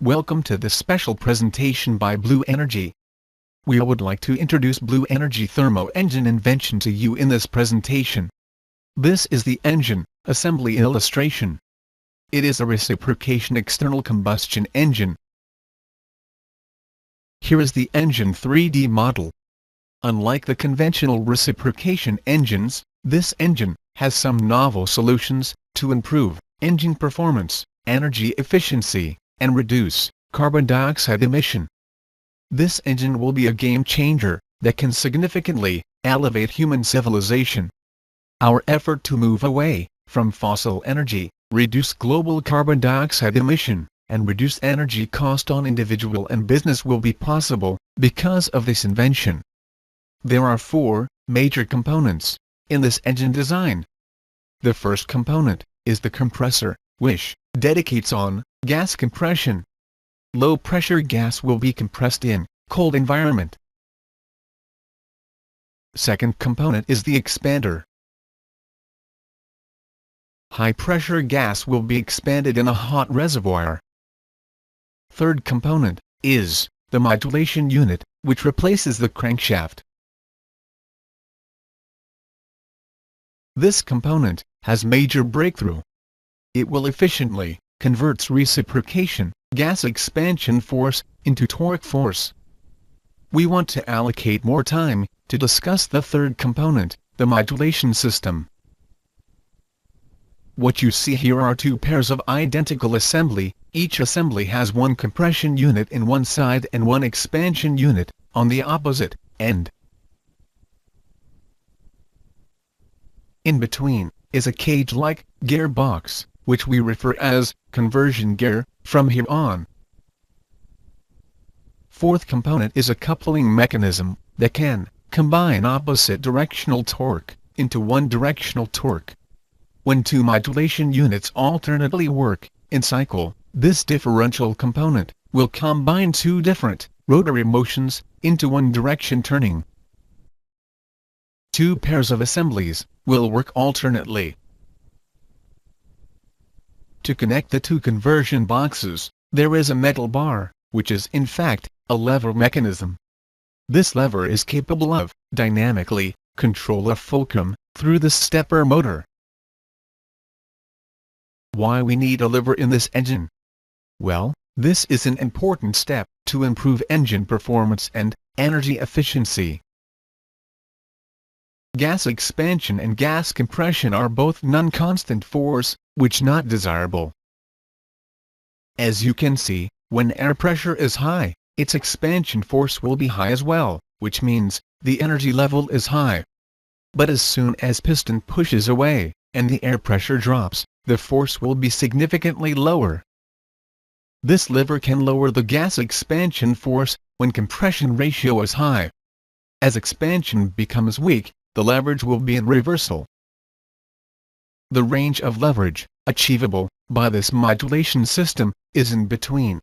Welcome to this special presentation by Blue Energy. We would like to introduce Blue Energy Thermo Engine invention to you in this presentation. This is the engine assembly illustration. It is a reciprocation external combustion engine. Here is the engine 3D model. Unlike the conventional reciprocation engines, this engine has some novel solutions to improve engine performance, energy efficiency, and reduce carbon dioxide emission. This engine will be a game changer that can significantly elevate human civilization. Our effort to move away from fossil energy, reduce global carbon dioxide emission, and reduce energy cost on individual and business will be possible because of this invention. There are 4 major components in this engine design. The first component is the compressor, which dedicates on gas compression. Low pressure gas will be compressed in cold environment. Second component is the expander. High pressure gas will be expanded in a hot reservoir. Third component is the modulation unit, which replaces the crankshaft. This component has major breakthrough. It will efficiently converts reciprocation gas expansion force into torque force. We want to allocate more time to discuss the third component, the modulation system. What you see here are 2 pairs of identical assembly. Each assembly has 1 compression unit in one side and 1 expansion unit on the opposite end. In between is a cage-like gearbox, which we refer as conversion gear from here on. Fourth component is a coupling mechanism that can combine opposite directional torque into one directional torque. When 2 modulation units alternately work in cycle, this differential component will combine 2 different rotary motions into one direction turning. 2 pairs of assemblies will work alternately. To connect the 2 conversion boxes, there is a metal bar, which is in fact a lever mechanism. This lever is capable of dynamically control a fulcrum through the stepper motor. Why we need a lever in this engine? Well, this is an important step to improve engine performance and energy efficiency. Gas expansion and gas compression are both non-constant force, which not desirable. As you can see, when air pressure is high, its expansion force will be high as well, which means the energy level is high. But as soon as piston pushes away, and the air pressure drops, the force will be significantly lower. This lever can lower the gas expansion force when compression ratio is high. As expansion becomes weak, the leverage will be in reversal. The range of leverage achievable by this modulation system is in between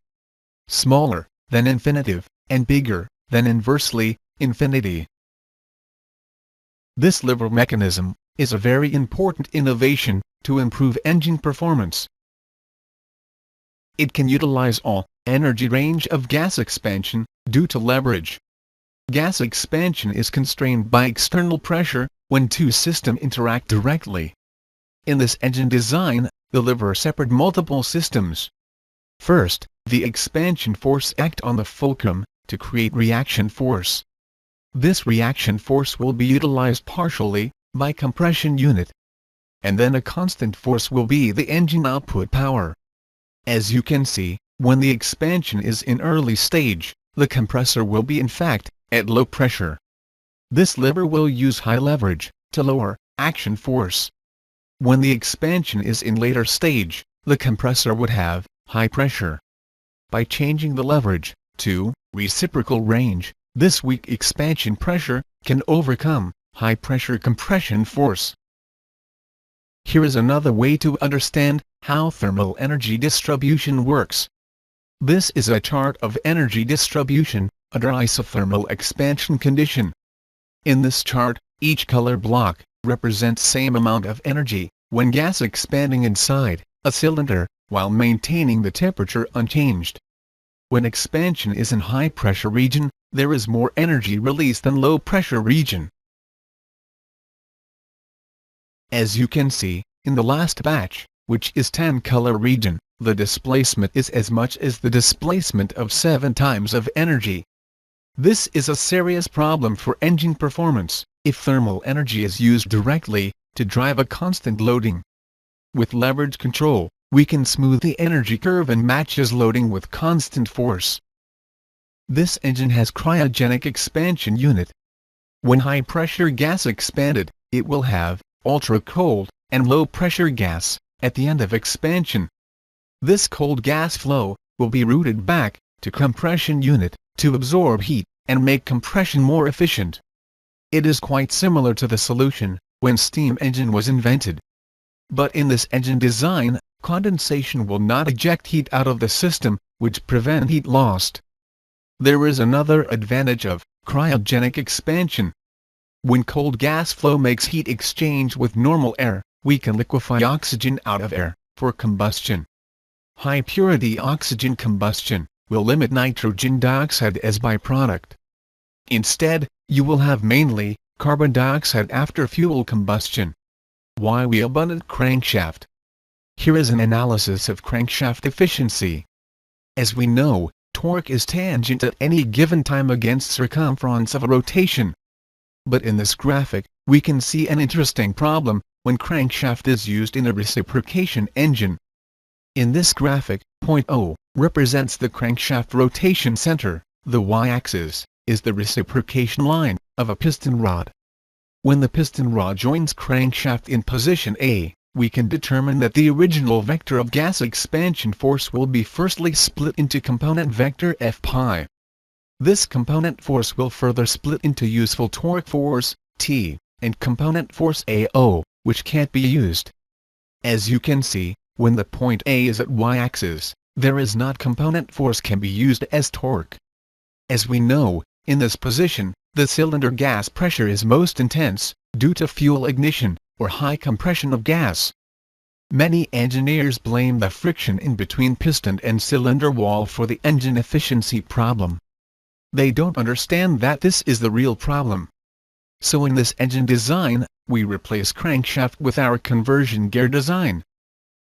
smaller than infinitive and bigger than inversely infinity. This lever mechanism is a very important innovation to improve engine performance. It can utilize all energy range of gas expansion due to leverage. Gas expansion is constrained by external pressure when 2 systems interact directly. In this engine design, the lever separates multiple systems. First, the expansion force acts on the fulcrum to create reaction force. This reaction force will be utilized partially by compression unit. And then a constant force will be the engine output power. As you can see, when the expansion is in early stage, the compressor will be in fact at low pressure. This lever will use high leverage to lower action force. When the expansion is in later stage, the compressor would have high pressure. By changing the leverage to reciprocal range, this weak expansion pressure can overcome high pressure compression force. Here is another way to understand how thermal energy distribution works. This is a chart of energy distribution under isothermal expansion condition. In this chart, each color block represents same amount of energy when gas expanding inside a cylinder while maintaining the temperature unchanged. When expansion is in high pressure region, there is more energy released than low pressure region. As you can see, in the last batch, which is tan color region, the displacement is as much as the displacement of 7 times of energy. This is a serious problem for engine performance, if thermal energy is used directly, to drive a constant loading. With leverage control, we can smooth the energy curve and matches loading with constant force. This engine has cryogenic expansion unit. When high-pressure gas expanded, it will have ultra-cold and low-pressure gas at the end of expansion. This cold gas flow will be routed back to compression unit to absorb heat and make compression more efficient. It is quite similar to the solution when steam engine was invented. But in this engine design, condensation will not eject heat out of the system, which prevent heat lost. There is another advantage of cryogenic expansion. When cold gas flow makes heat exchange with normal air, we can liquefy oxygen out of air for combustion. High-purity oxygen combustion will limit nitrogen dioxide as byproduct. Instead, you will have mainly carbon dioxide after fuel combustion. Why we abundant crankshaft? Here is an analysis of crankshaft efficiency. As we know, torque is tangent at any given time against circumference of a rotation. But in this graphic, we can see an interesting problem when crankshaft is used in a reciprocation engine. In this graphic, point O represents the crankshaft rotation center, the y-axis is the reciprocation line of a piston rod. When the piston rod joins crankshaft in position A, we can determine that the original vector of gas expansion force will be firstly split into component vector F pi. This component force will further split into useful torque force, T, and component force AO, which can't be used. As you can see, when the point A is at y-axis, there is not component force can be used as torque. As we know, in this position, the cylinder gas pressure is most intense, due to fuel ignition, or high compression of gas. Many engineers blame the friction in between piston and cylinder wall for the engine efficiency problem. They don't understand that this is the real problem. So in this engine design, we replace crankshaft with our conversion gear design.